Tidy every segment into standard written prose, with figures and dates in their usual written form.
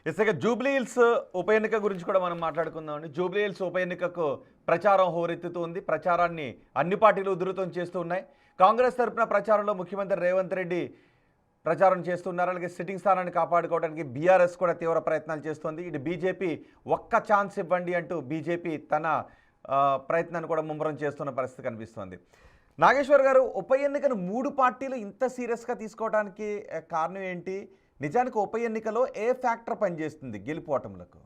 ఇక Jubilee hills ఉప ఎన్నిక గురించి కూడా మనం మాట్లాడుకుందామండి. జూబ్లీ హిల్స్ ఉప ఎన్నికకు ప్రచారం హోరెత్తుతోంది. ప్రచారాన్ని అన్ని పార్టీలు ఉధృతం చేస్తూ ఉన్నాయి. కాంగ్రెస్ తరపున ప్రచారంలో ముఖ్యమంత్రి రేవంత్ రెడ్డి ప్రచారం చేస్తున్నారు. అలాగే సిట్టింగ్ స్థానాన్ని కాపాడుకోవడానికి బీఆర్ఎస్ కూడా తీవ్ర ప్రయత్నాలు చేస్తోంది. ఇటు బీజేపీ ఒక్క ఛాన్స్ ఇవ్వండి అంటూ బీజేపీ తన ప్రయత్నాన్ని కూడా ముమ్మరం చేస్తున్న పరిస్థితి కనిపిస్తోంది. నాగేశ్వర్ గారు, ఉప ఎన్నికను 3 పార్టీలు ఇంత సీరియస్గా తీసుకోవడానికి కారణం ఏంటి? నిజానికి ఉప ఎన్నికలో ఏ ఫ్యాక్టర్ పనిచేస్తుంది గెలుపోవటంలకు?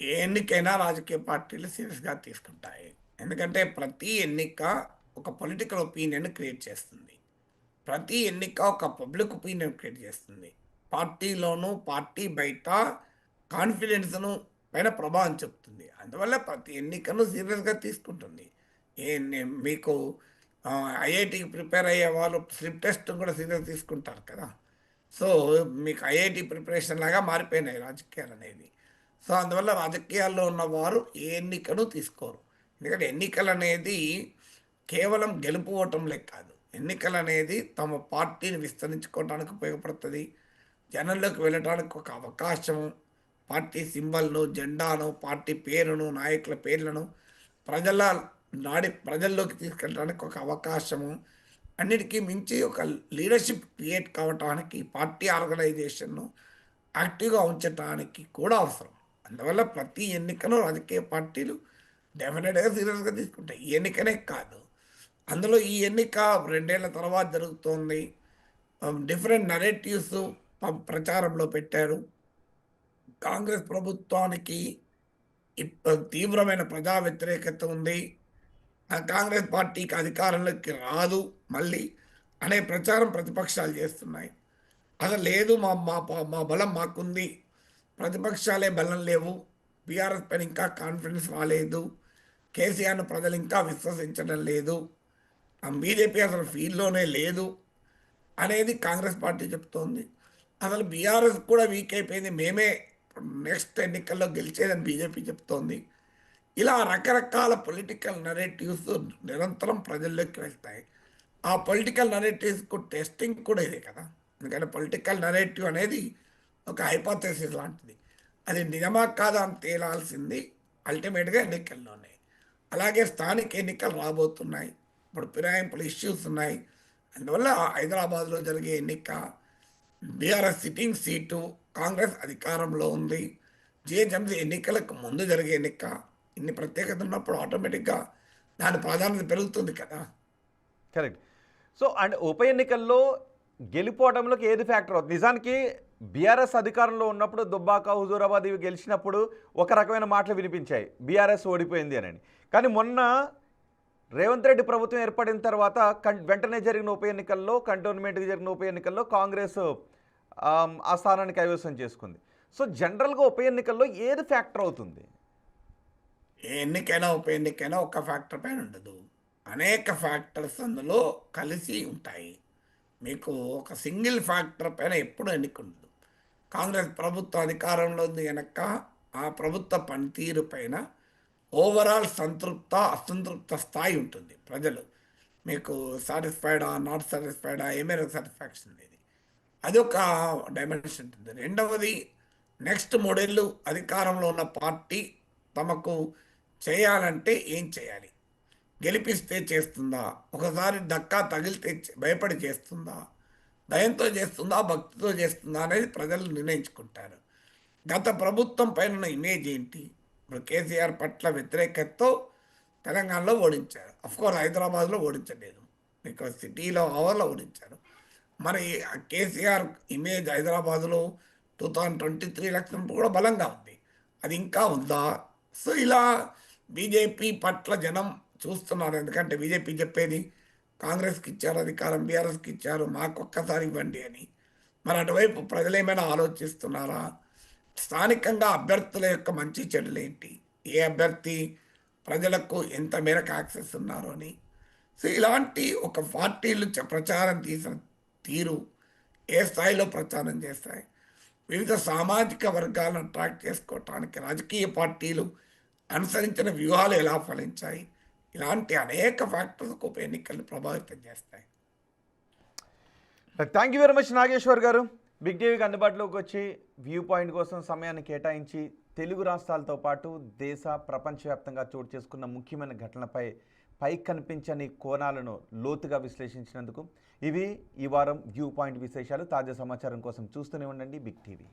ఏ ఎన్నికైనా రాజకీయ పార్టీలు సీరియస్గా తీసుకుంటాయి. ఎందుకంటే ప్రతి ఎన్నిక ఒక పొలిటికల్ ఒపీనియన్ క్రియేట్ చేస్తుంది. ప్రతి ఎన్నిక ఒక పబ్లిక్ ఒపీనియన్ క్రియేట్ చేస్తుంది. పార్టీలోనూ పార్టీ బయట కాన్ఫిడెన్స్ను పైన ప్రభావం చెప్తుంది. అందువల్ల ప్రతి ఎన్నికను సీరియస్గా తీసుకుంటుంది. మీకు ఐఐటికి ప్రిపేర్ అయ్యే వాళ్ళు స్లిప్ టెస్ట్ కూడా సీరియస్ తీసుకుంటారు కదా. సో మీకు ఐఐటి ప్రిపరేషన్ లాగా మారిపోయినాయి రాజకీయాలు అనేది. సో అందువల్ల రాజకీయాల్లో ఉన్నవారు ఏ ఎన్నికను తీసుకోరు. ఎందుకంటే ఎన్నికలు అనేది కేవలం గెలుపు ఓటంలే కాదు. ఎన్నికలు అనేది తమ పార్టీని విస్తరించుకోవడానికి ఉపయోగపడుతుంది. జనంలోకి వెళ్ళడానికి ఒక అవకాశం. పార్టీ సింబల్ను, జెండాను, పార్టీ పేరును, నాయకుల పేర్లను ప్రజల్లోకి తీసుకెళ్ళడానికి ఒక అవకాశము. అన్నిటికీ మించి ఒక లీడర్షిప్ క్రియేట్ కావటానికి పార్టీ ఆర్గనైజేషన్ను యాక్టివ్గా ఉంచడానికి కూడా అవసరం. అందువల్ల ప్రతి ఎన్నికను రాజకీయ పార్టీలు డెఫినెట్గా సీరియస్గా తీసుకుంటాయి. ఈ ఎన్నికనే కాదు, అందులో ఈ ఎన్నిక 2 ఏళ్ల తర్వాత జరుగుతోంది. డిఫరెంట్ నరేటివ్స్ ప్రచారంలో పెట్టారు. కాంగ్రెస్ ప్రభుత్వానికి తీవ్రమైన ప్రజా వ్యతిరేకత ఉంది. కాంగ్రెస్ పార్టీకి అధికారంలోకి రాదు మళ్ళీ అనే ప్రచారం ప్రతిపక్షాలు చేస్తున్నాయి. అసలు లేదు, మా మా మా బలం మాకుంది, ప్రతిపక్షాలే బలం లేవు, బీఆర్ఎస్ పైన ఇంకా కాన్ఫిడెన్స్ రాలేదు, కేసీఆర్ను ప్రజలు ఇంకా విశ్వసించడం లేదు, బీజేపీ అసలు ఫీల్డ్లోనే లేదు అనేది కాంగ్రెస్ పార్టీ చెప్తోంది. అసలు బీఆర్ఎస్ కూడా వీక్ అయిపోయింది, మేమే నెక్స్ట్ ఎన్నికల్లో గెలిచేదని బీజేపీ చెప్తోంది. ఇలా రకరకాల పొలిటికల్ నరేటివ్స్ నిరంతరం ప్రజల్లోకి వెళ్తాయి. ఆ పొలిటికల్ నరేటివ్స్కు టెస్టింగ్ కూడా ఇదే కదా. ఎందుకంటే పొలిటికల్ నరేటివ్ అనేది ఒక హైపోథెసిస్ లాంటిది. అది నిజమా కాదా అని తేలాల్సింది అల్టిమేట్గా ఎన్నికల్లోనే. అలాగే స్థానిక ఎన్నికలు రాబోతున్నాయి. ఇప్పుడు ఫిరాయింపుల ఇష్యూస్ ఉన్నాయి. అందువల్ల హైదరాబాద్లో జరిగే ఎన్నిక బీఆర్ఎస్ సిట్టింగ్ సీటు, కాంగ్రెస్ అధికారంలో ఉంది. జిహెచ్ఎంసీ ఎన్నికలకు ముందు జరిగే ఎన్నిక, ఇన్ని ప్రత్యేకత ఉన్నప్పుడు ఆటోమేటిక్గా దాని ప్రాధాన్యత పెరుగుతుంది కదా. కరెక్ట్. సో అండ్ ఉప ఎన్నికల్లో గెలిపోవడంలోకి ఏది ఫ్యాక్టర్ అవుతుంది? నిజానికి బీఆర్ఎస్ అధికారంలో ఉన్నప్పుడు దుబ్బాక, హుజూరాబాద్ ఇవి గెలిచినప్పుడు ఒక రకమైన మాటలు వినిపించాయి, బీఆర్ఎస్ ఓడిపోయింది అని. కానీ మొన్న రేవంత్ రెడ్డి ప్రభుత్వం ఏర్పడిన తర్వాత వెంటనే జరిగిన ఉప ఎన్నికల్లో, కంటోన్మెంట్కి జరిగిన ఉప ఎన్నికల్లో కాంగ్రెస్ ఆ స్థానాన్ని కైవసం చేసుకుంది. సో జనరల్గా ఉప ఎన్నికల్లో ఏది ఫ్యాక్టర్ అవుతుంది? ఏ ఎన్నికైనా ఉప ఎన్నికైనా ఒక ఫ్యాక్టర్ పైన ఉండదు, అనేక ఫ్యాక్టర్స్ అందులో కలిసి ఉంటాయి. మీకు ఒక సింగిల్ ఫ్యాక్టర్ పైన ఎప్పుడు ఎన్నిక ఉండదు. కాంగ్రెస్ ప్రభుత్వ అధికారంలో ఉంది కనుక ఆ ప్రభుత్వ పనితీరు పైన ఓవరాల్ సంతృప్త అసంతృప్త స్థాయి ఉంటుంది. ప్రజలు మీకు సాటిస్ఫైడా, నాట్ సాటిస్ఫైడా, ఏమైనా సాటిస్ఫాక్షన్ లేదు, అది ఒక డైమెన్షన్ ఉంటుంది. రెండవది, నెక్స్ట్ 3 ఏళ్ళు అధికారంలో ఉన్న పార్టీ తమకు చేయాలంటే ఏం చేయాలి, గెలిపిస్తే చేస్తుందా, ఒకసారి దక్కా తగిలితే భయపడి చేస్తుందా, భయంతో చేస్తుందా, భక్తితో చేస్తుందా అనేది ప్రజలు నిర్ణయించుకుంటారు. గత ప్రభుత్వం పైన ఉన్న ఇమేజ్ ఏంటి? ఇప్పుడు కేసీఆర్ పట్ల వ్యతిరేకతతో తెలంగాణలో ఓడించారు. అఫ్కోర్స్ హైదరాబాద్లో ఓడించలేదు, మీకు సిటీలో ఓవర్లో ఓడించారు. మరి కేసీఆర్ ఇమేజ్ హైదరాబాద్లో 2023 ఎలక్షన్ కూడా బలంగా ఉంది, అది ఇంకా ఉందా? సో ఇలా బీజేపీ పట్ల జనం చూస్తున్నారు. ఎందుకంటే బీజేపీ చెప్పేది కాంగ్రెస్కి ఇచ్చారు అధికారం, బీఆర్ఎస్కి ఇచ్చారు, మాకు ఒక్కసారి ఇవ్వండి అని. మరి అటువైపు ప్రజలు ఏమైనా ఆలోచిస్తున్నారా? స్థానికంగా అభ్యర్థుల యొక్క మంచి చెడులు ఏంటి, ఏ అభ్యర్థి ప్రజలకు ఎంత మేరకు యాక్సెస్ ఉన్నారు అని. సో ఇలాంటి ఒక పార్టీలు ప్రచారం తీసిన తీరు, ఏ స్థాయిలో ప్రచారం చేస్తాయి, వివిధ సామాజిక వర్గాలను అట్రాక్ట్ చేసుకోవటానికి రాజకీయ పార్టీలు అనుసరించిన వ్యూహాలు ఎలా ఫలించాయి, ఇలాంటి అనేక ఫ్యాక్టర్స్ ఉప ఎన్నికలను ప్రభావితం చేస్తాయి. Thank you very much Nageshwar garu. Big టీవీకి అందుబాటులోకి వచ్చి వ్యూ పాయింట్ కోసం సమయాన్ని కేటాయించి తెలుగు రాష్ట్రాలతో పాటు దేశ ప్రపంచవ్యాప్తంగా చోటు చేసుకున్న ముఖ్యమైన ఘటనలపై పైకి కనిపించని కోణాలను లోతుగా విశ్లేషించినందుకు ఇవి ఈ వారం వ్యూ పాయింట్ విశేషాలు. తాజా సమాచారం కోసం చూస్తూనే ఉండండి బిగ్ టీవీ.